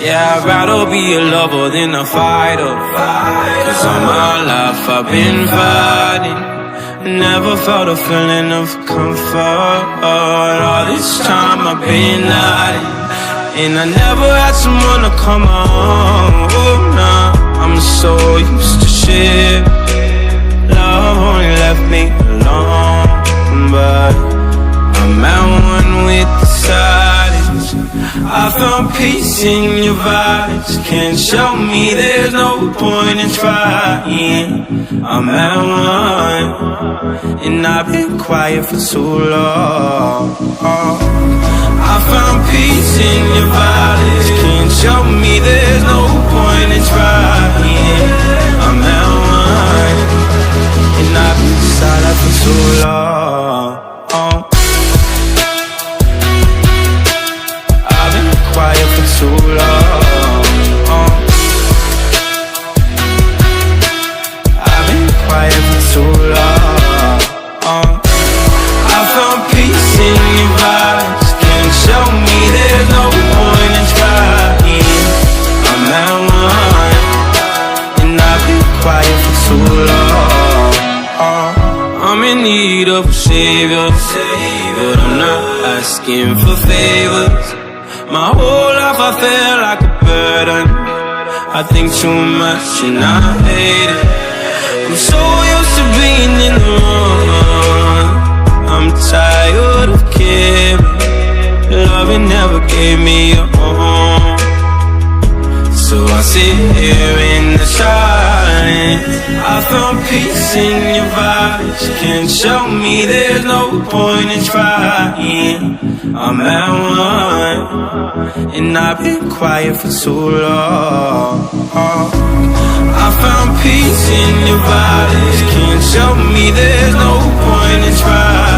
Yeah, I'd rather be a lover than a fighter. Cause all my life I've been fighting. Never felt a feeling of comfort. All this time I've been hiding, and I never had someone to come on. Oh, nah, I'm so used to shit. Love only left me alone, but I'm at one with the silence. I found peace in your vibes. Can't show me there's no point in trying. I'm at one, and I've been quiet for too long. I found peace in your vibes. Can't show me there's no point in trying. I'm at one, and I've been silent for too long. I've been quiet for too long. I've been quiet for too long. I found peace in your vibes. Can't show me there's no point in trying. I'm at one, and I've been quiet for too long. I'm in need of a savior, but I'm not asking for favors. My whole life I feel like a burden. I think too much and I hate it. I'm so used to being in the wrong. I'm tired of caring. Loving never gave me a home. So I sit here in the silence. I found peace in your vibes. Can't show me there's no point in trying. I'm at one, and I've been quiet for too long. I found peace in your vibes. Can't show me there's no point in trying.